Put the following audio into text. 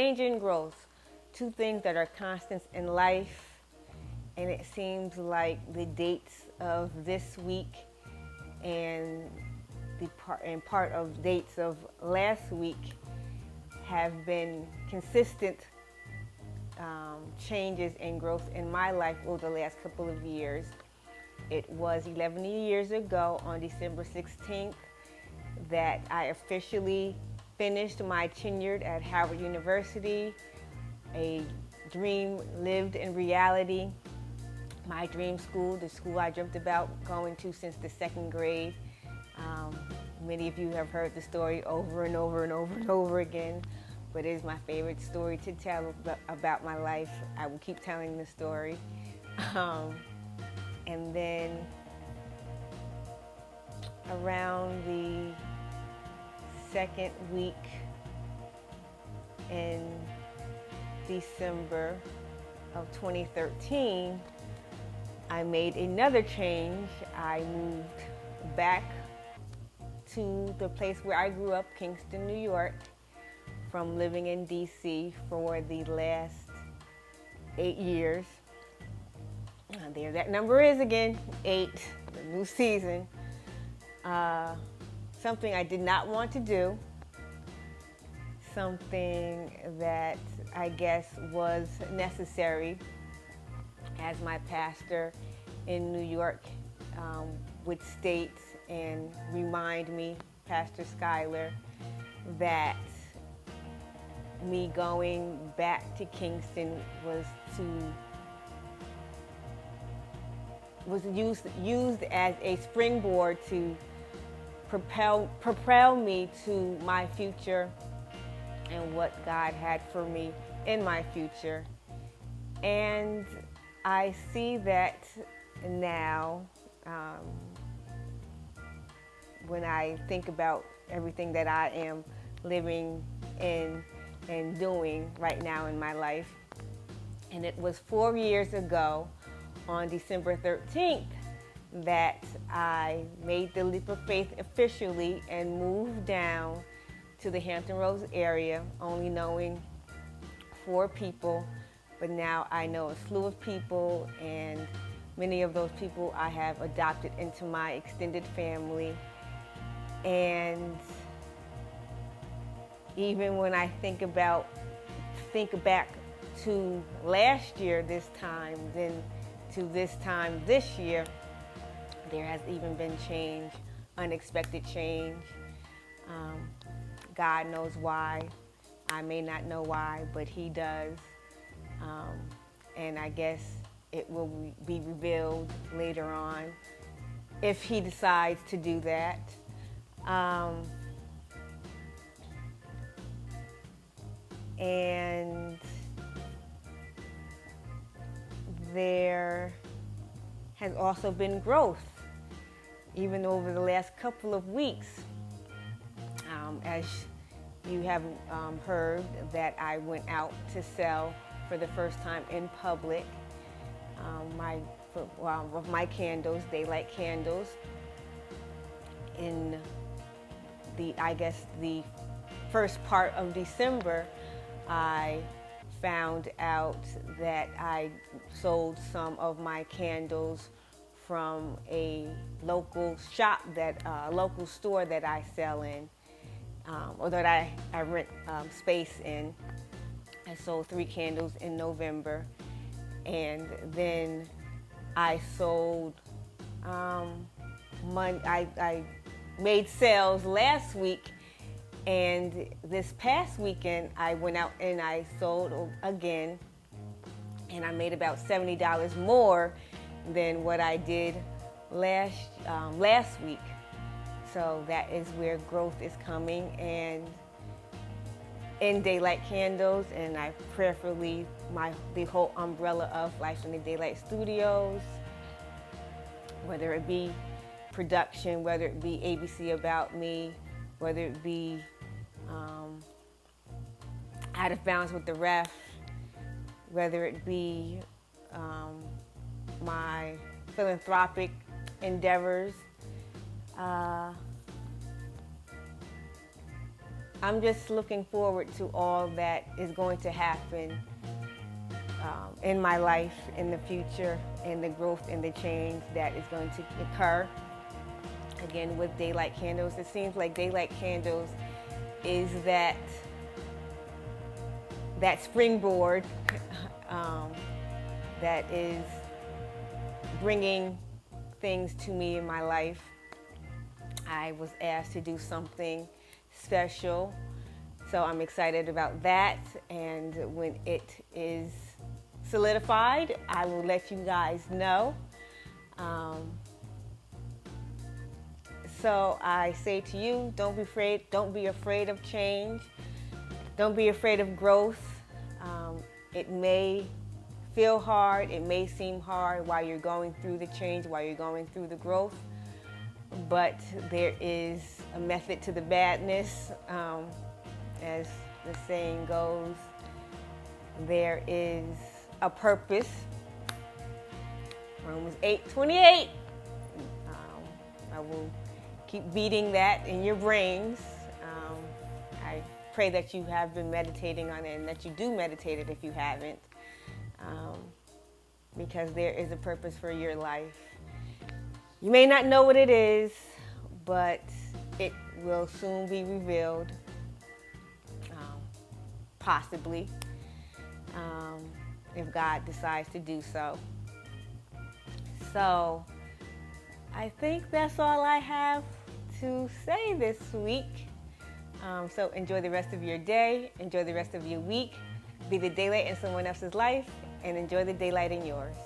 change and growth, two things that are constants in life. And it seems like the dates of this week and part of dates of last week have been consistent changes and growth in my life over the last couple of years. It was 11 years ago on December 16th that I officially finished my tenure at Howard University, a dream lived in reality. My dream school, the school I dreamt about going to since the second grade. Many of you have heard the story over and over and over and over again, but it is my favorite story to tell about my life. I will keep telling the story. And then around the second week in December of 2013, I made another change. I moved back to the place where I grew up, Kingston, New York, from living in DC for the last 8 years. There that number is again, 8, the new season. Something I did not want to do, something that I guess was necessary, as my pastor in New York would state and remind me, Pastor Schuyler, that me going back to Kingston was used as a springboard to propel me to my future and what God had for me in my future. And I see that now when I think about everything that I am living in and doing right now in my life. And it was 4 years ago on December 13th that I made the leap of faith officially and moved down to the Hampton Roads area, only knowing 4 people. But now I know a slew of people, and many of those people I have adopted into my extended family. And even when I think back to last year this time, then to this time this year, there has even been change, unexpected change. God knows why. I may not know why, but He does. And I guess it will be revealed later on if He decides to do that. And there has also been growth, even over the last couple of weeks. As you have heard, that I went out to sell for the first time in public of my candles, daylight candles, in the first part of December. I found out that I sold some of my candles from a local shop, local store that I sell in, or that I rent space in. I sold 3 candles in November, and then I sold, I made sales last week, and this past weekend I went out and I sold again, and I made about $70 more than what I did last week. So that is where growth is coming, and in daylight candles, and I prayerfully the whole umbrella of Life in the Daylight Studios, whether it be production, whether it be ABC About Me, whether it be Out of Bounds with the Ref, whether it be my philanthropic endeavors. I'm just looking forward to all that is going to happen in my life in the future, and the growth and the change that is going to occur. Again, with daylight candles, it seems like daylight candles is that springboard that is bringing things to me in my life. I was asked to do something special, so I'm excited about that, and when it is solidified, I will let you guys know. So I say to you, don't be afraid of change. Don't be afraid of growth. It may feel hard, it may seem hard while you're going through the change, while you're going through the growth, but there is a method to the madness. As the saying goes, there is a purpose. Romans 8:28. I will keep beating that in your brains. I pray that you have been meditating on it, and that you do meditate it if you haven't, because there is a purpose for your life. You may not know what it is, but it will soon be revealed, possibly, if God decides to do so. So I think that's all I have to say this week. So enjoy the rest of your day, enjoy the rest of your week, be the daylight in someone else's life, and enjoy the daylight in yours.